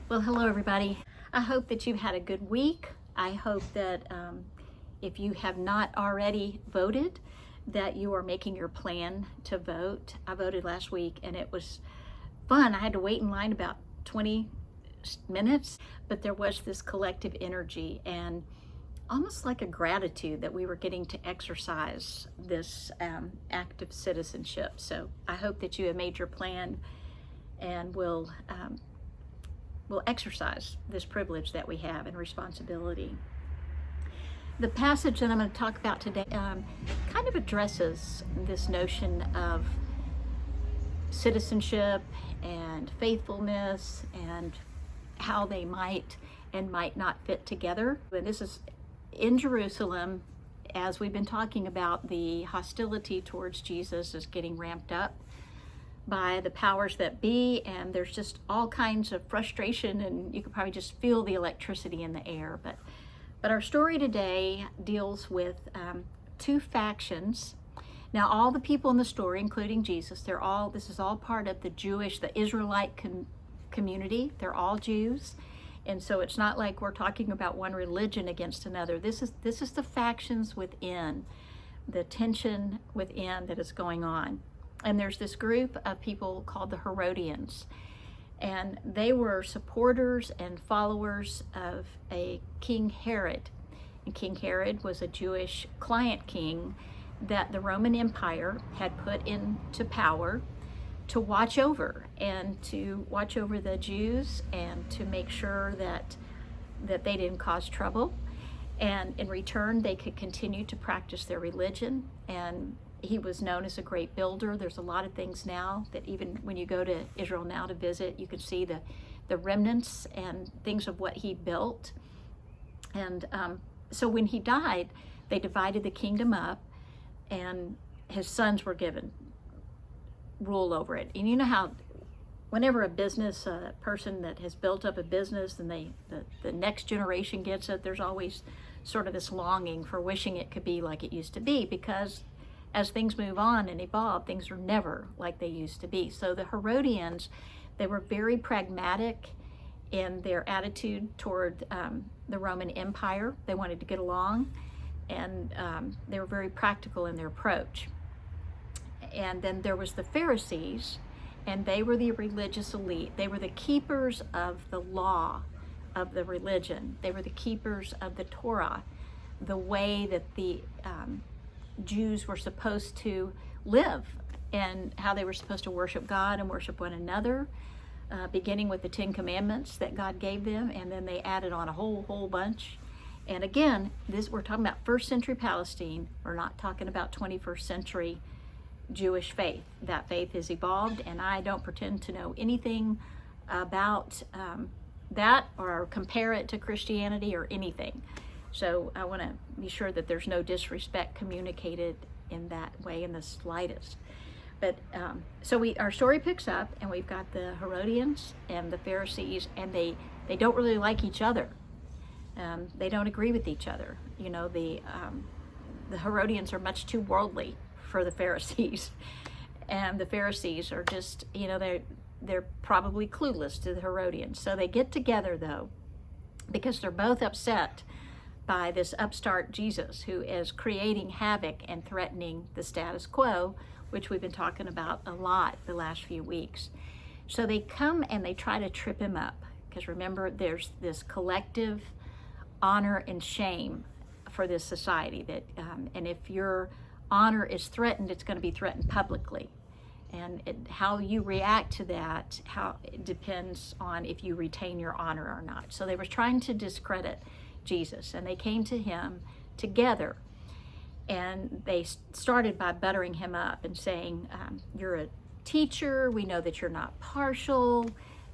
Well, hello everybody. I hope that you've had a good week. I hope that if you have not already voted, that you are making your plan to vote. I voted last week and it was fun. I had to wait in line about 20 minutes, but there was this collective energy and almost like a gratitude that we were getting to exercise this act of citizenship. So I hope that you have made your plan and will exercise this privilege that we have and responsibility. The passage that I'm going to talk about today kind of addresses this notion of citizenship and faithfulness and how they might and might not fit together. And this is in Jerusalem, as we've been talking about, the hostility towards Jesus is getting ramped up by the powers that be, and there's just all kinds of frustration, and you can probably just feel the electricity in the air. But our story today deals with two factions. Now, all the people in the story, including Jesus, this is all part of the Israelite community. They're all Jews, and so it's not like we're talking about one religion against another. This is the factions within, the tension within that is going on. And there's this group of people called the Herodians, and they were supporters and followers of a King Herod. And King Herod was a Jewish client king that the Roman Empire had put into power to watch over the Jews and to make sure that they didn't cause trouble. And in return, they could continue to practice their religion. And he was known as a great builder. There's a lot of things now that even when you go to Israel now to visit, you can see the remnants and things of what he built. And so when he died, they divided the kingdom up, and his sons were given rule over it. And you know how whenever a person that has built up a business and the next generation gets it, there's always sort of this longing for wishing it could be like it used to be, because as things move on and evolve, things are never like they used to be. So the Herodians, they were very pragmatic in their attitude toward the Roman Empire. They wanted to get along, and they were very practical in their approach. And then there was the Pharisees, and they were the religious elite. They were the keepers of the law of the religion. They were the keepers of the Torah, the way that the Jews were supposed to live and how they were supposed to worship God and worship one another, beginning with the 10 Commandments that God gave them, and then they added on a whole bunch. And again, we're talking about first century Palestine. We're not talking about 21st century Jewish faith. That faith has evolved, and I don't pretend to know anything about that or compare it to Christianity or anything. So I want to be sure that there's no disrespect communicated in that way in the slightest. But so our story picks up, and we've got the Herodians and the Pharisees, and they don't really like each other. They don't agree with each other. You know, the Herodians are much too worldly for the Pharisees, and the Pharisees are just, they're probably clueless to the Herodians. So they get together though, because they're both upset by this upstart Jesus who is creating havoc and threatening the status quo, which we've been talking about a lot the last few weeks. So they come and they try to trip him up, because remember, there's this collective honor and shame for this society that, and if your honor is threatened, it's going to be threatened publicly. And how you react to that, it depends on if you retain your honor or not. So they were trying to discredit Jesus, and they came to him together, and they started by buttering him up and saying, you're a teacher, we know that you're not partial,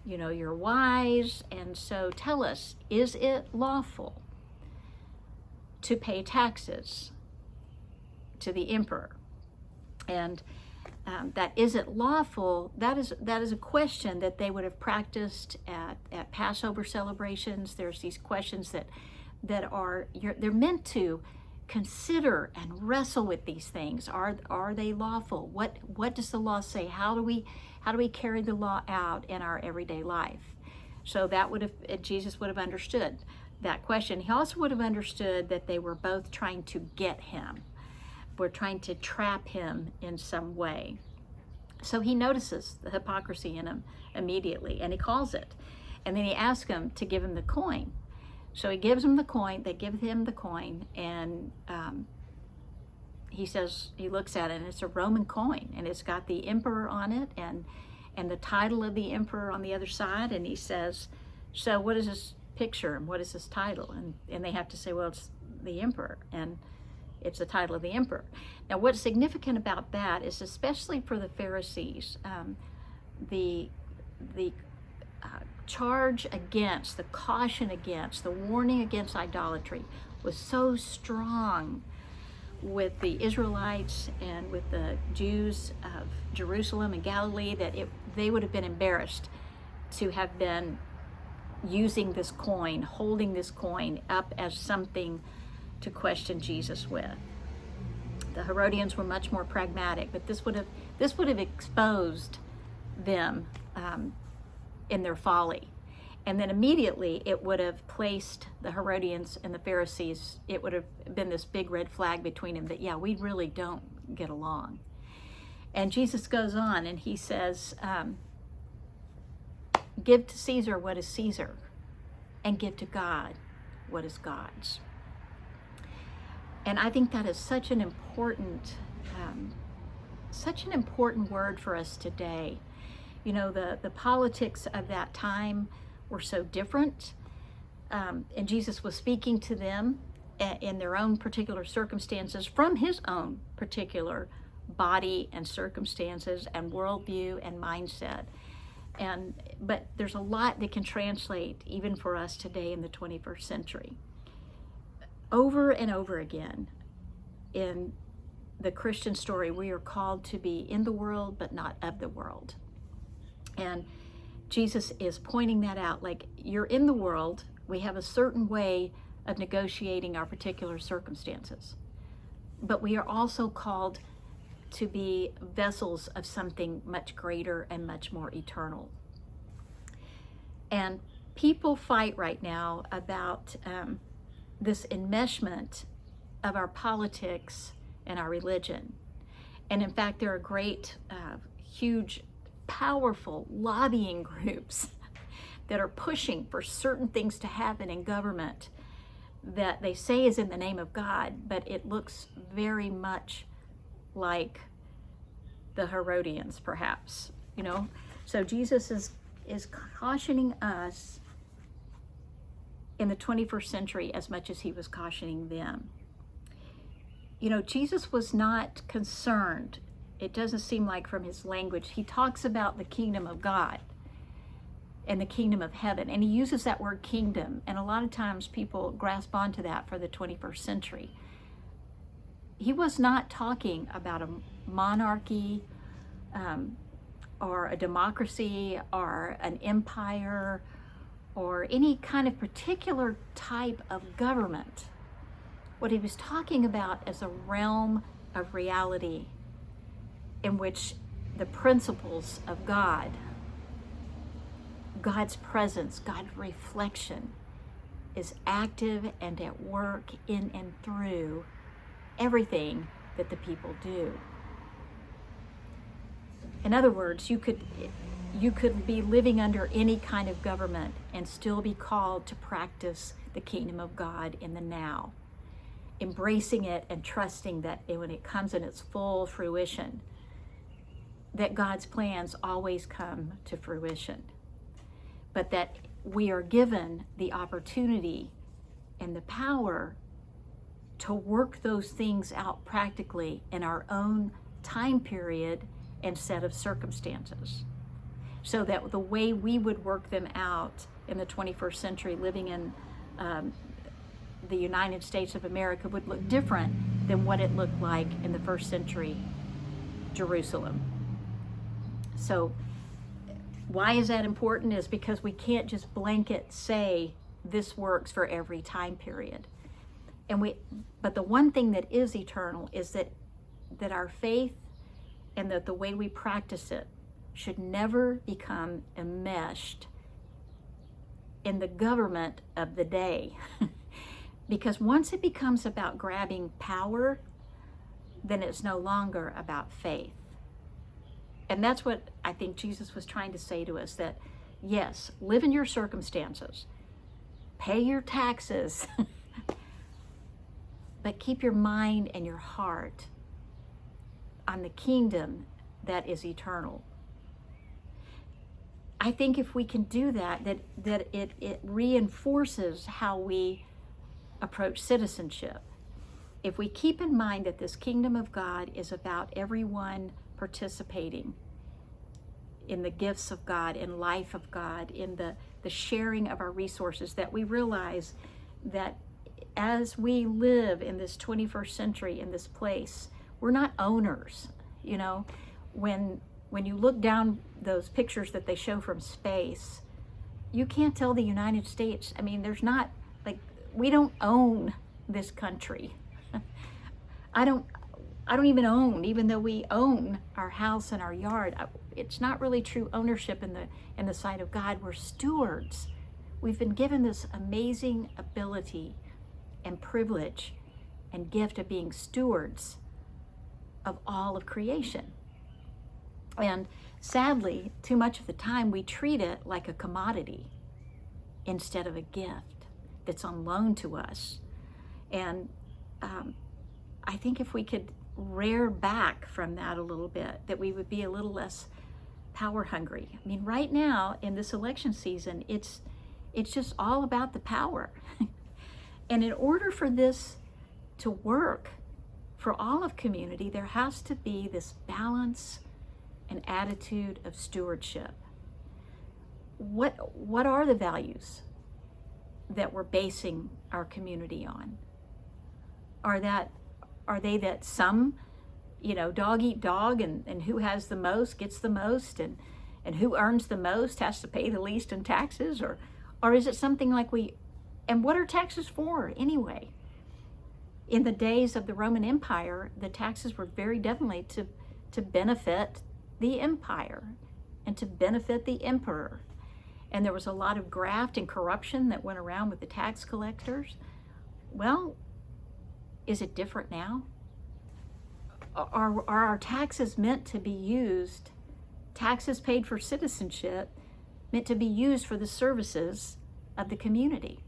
you're wise, and so tell us, is it lawful to pay taxes to the emperor? And that is it lawful? That is a question that they would have practiced at Passover celebrations. There's these questions that are they're meant to consider and wrestle with these things. Are they lawful? What does the law say? How do we carry the law out in our everyday life? So that would have, Jesus would have understood that question. He also would have understood that they were both trying to get him, were trying to trap him in some way. So he notices the hypocrisy in him immediately, and he calls it. And then he asks him to give him the coin. So he gives him the coin, they give him the coin, and he says, he looks at it, and it's a Roman coin, and it's got the emperor on it, and the title of the emperor on the other side. And he says, so what is this picture, and what is this title? And they have to say, well, it's the emperor, and it's the title of the emperor. Now, what's significant about that is, especially for the Pharisees, the charge against, the caution against, the warning against idolatry was so strong with the Israelites and with the Jews of Jerusalem and Galilee that they would have been embarrassed to have been using this coin, holding this coin up as something to question Jesus with. The Herodians were much more pragmatic, but this would have exposed them in their folly. And then immediately it would have placed the Herodians and the Pharisees, it would have been this big red flag between them that, yeah, we really don't get along. And Jesus goes on and he says, give to Caesar what is Caesar, and give to God what is God's. And I think that is such an important word for us today. You know, the politics of that time were so different, and Jesus was speaking to them in their own particular circumstances from his own particular body and circumstances and worldview and mindset. But there's a lot that can translate even for us today in the 21st century. Over and over again in the Christian story, we are called to be in the world but not of the world. And Jesus is pointing that out, like, you're in the world, we have a certain way of negotiating our particular circumstances, but we are also called to be vessels of something much greater and much more eternal. And people fight right now about this enmeshment of our politics and our religion. And in fact, there are great, huge, powerful lobbying groups that are pushing for certain things to happen in government that they say is in the name of God, but it looks very much like the Herodians, perhaps, you know. So Jesus is cautioning us in the 21st century as much as he was cautioning them. You know, Jesus was not concerned, it doesn't seem like from his language. He talks about the kingdom of God and the kingdom of heaven, and he uses that word kingdom, and a lot of times people grasp onto that for the 21st century. He was not talking about a monarchy or a democracy or an empire or any kind of particular type of government. What he was talking about is a realm of reality in which the principles of God, God's presence, God's reflection is active and at work in and through everything that the people do. In other words, you could be living under any kind of government and still be called to practice the kingdom of God in the now, embracing it and trusting that when it comes in its full fruition, that God's plans always come to fruition, but that we are given the opportunity and the power to work those things out practically in our own time period and set of circumstances, so that the way we would work them out in the 21st century, living in the United States of America, would look different than what it looked like in the first century Jerusalem. So why is that important? Is because we can't just blanket say this works for every time period. But the one thing that is eternal is that our faith and that the way we practice it should never become enmeshed in the government of the day. Because once it becomes about grabbing power, then it's no longer about faith. And that's what I think Jesus was trying to say to us, that yes, live in your circumstances, pay your taxes, but keep your mind and your heart on the kingdom that is eternal. I think if we can do that, it reinforces how we approach citizenship. If we keep in mind that this kingdom of God is about everyone participating in the gifts of God, in life of God, in the sharing of our resources, that we realize that as we live in this 21st century, in this place, we're not owners. You know, when you look down those pictures that they show from space, you can't tell the United States. I mean, there's not, like, we don't own this country. I don't even own, even though we own our house and our yard. It's not really true ownership in the sight of God. We're stewards. We've been given this amazing ability and privilege and gift of being stewards of all of creation. And sadly, too much of the time we treat it like a commodity instead of a gift that's on loan to us. And I think if we could rear back from that a little bit, that we would be a little less power hungry. I mean, right now in this election season, it's just all about the power. And in order for this to work for all of community, there has to be this balance and attitude of stewardship. What are the values that we're basing our community on? Are they that some, dog eat dog, and who has the most gets the most, and who earns the most has to pay the least in taxes? Or is it something like and what are taxes for anyway? In the days of the Roman Empire, the taxes were very definitely to benefit the empire and to benefit the emperor. And there was a lot of graft and corruption that went around with the tax collectors. Well, is it different now? Are our taxes meant to be used, taxes paid for citizenship, meant to be used for the services of the community?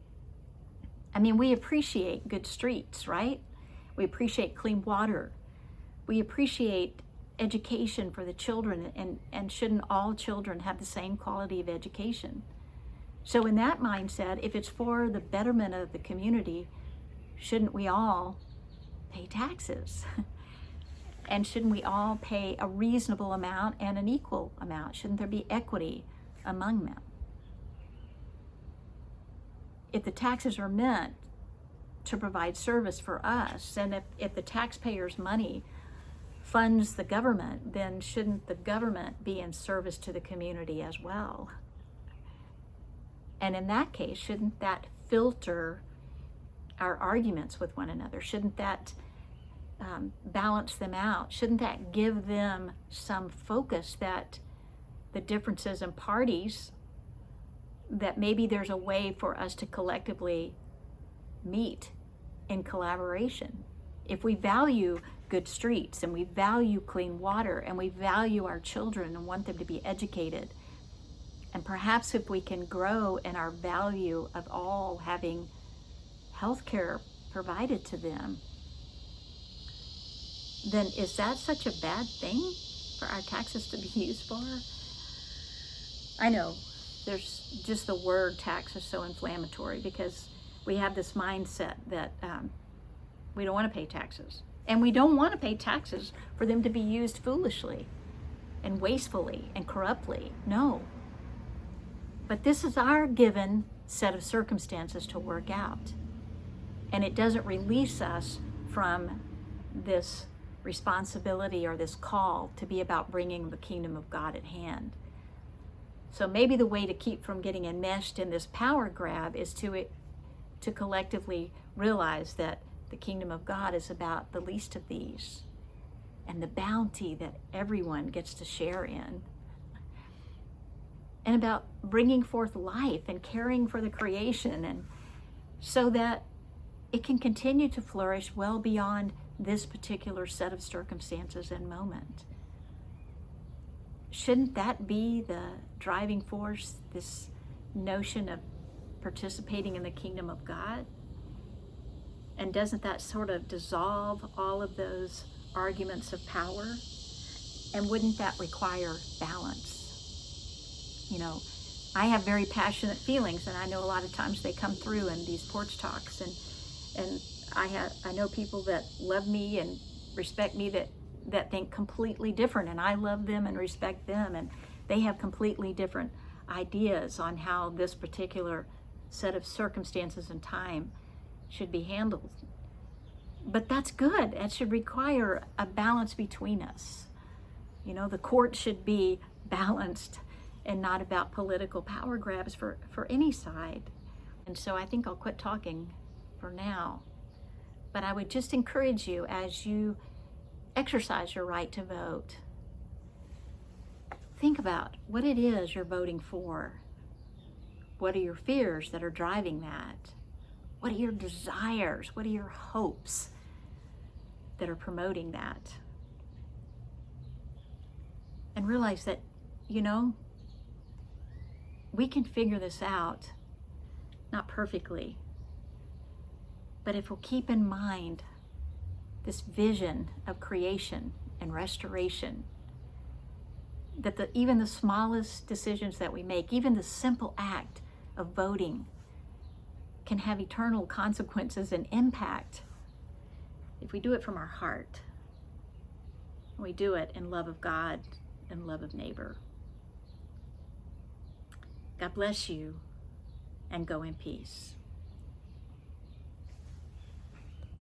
I mean, we appreciate good streets, right? We appreciate clean water. We appreciate education for the children, and shouldn't all children have the same quality of education? So in that mindset, if it's for the betterment of the community, shouldn't we all pay taxes? And shouldn't we all pay a reasonable amount and an equal amount? Shouldn't there be equity among them? If the taxes are meant to provide service for us, and if the taxpayers' money funds the government, then shouldn't the government be in service to the community as well? And in that case, shouldn't that filter our arguments with one another? Shouldn't that balance them out? Shouldn't that give them some focus, that the differences in parties, that maybe there's a way for us to collectively meet in collaboration? If we value good streets, and we value clean water, and we value our children and want them to be educated, and perhaps if we can grow in our value of all having health care provided to them, then is that such a bad thing for our taxes to be used for? I know there's just the word tax is so inflammatory, because we have this mindset that we don't want to pay taxes. And we don't want to pay taxes for them to be used foolishly and wastefully and corruptly. No. But this is our given set of circumstances to work out. And it doesn't release us from this responsibility or this call to be about bringing the kingdom of God at hand. So maybe the way to keep from getting enmeshed in this power grab is to collectively realize that the kingdom of God is about the least of these and the bounty that everyone gets to share in. and about bringing forth life and caring for the creation, and so that it can continue to flourish well beyond this particular set of circumstances and moment. Shouldn't that be the driving force, this notion of participating in the kingdom of God? And doesn't that sort of dissolve all of those arguments of power? And wouldn't that require balance? You know, I have very passionate feelings, and I know a lot of times they come through in these porch talks, and I know people that love me and respect me that think completely different, and I love them and respect them, and they have completely different ideas on how this particular set of circumstances and time should be handled. But that's good. That should require a balance between us. You know, the court should be balanced and not about political power grabs for any side. And so I think I'll quit talking for now. But I would just encourage you, as you exercise your right to vote, think about what it is you're voting for. What are your fears that are driving that? What are your desires? What are your hopes that are promoting that? And realize that, you know, we can figure this out, not perfectly, but if we'll keep in mind this vision of creation and restoration, that even the smallest decisions that we make, even the simple act of voting, can have eternal consequences and impact if we do it from our heart. We do it in love of God and love of neighbor. God bless you, and go in peace.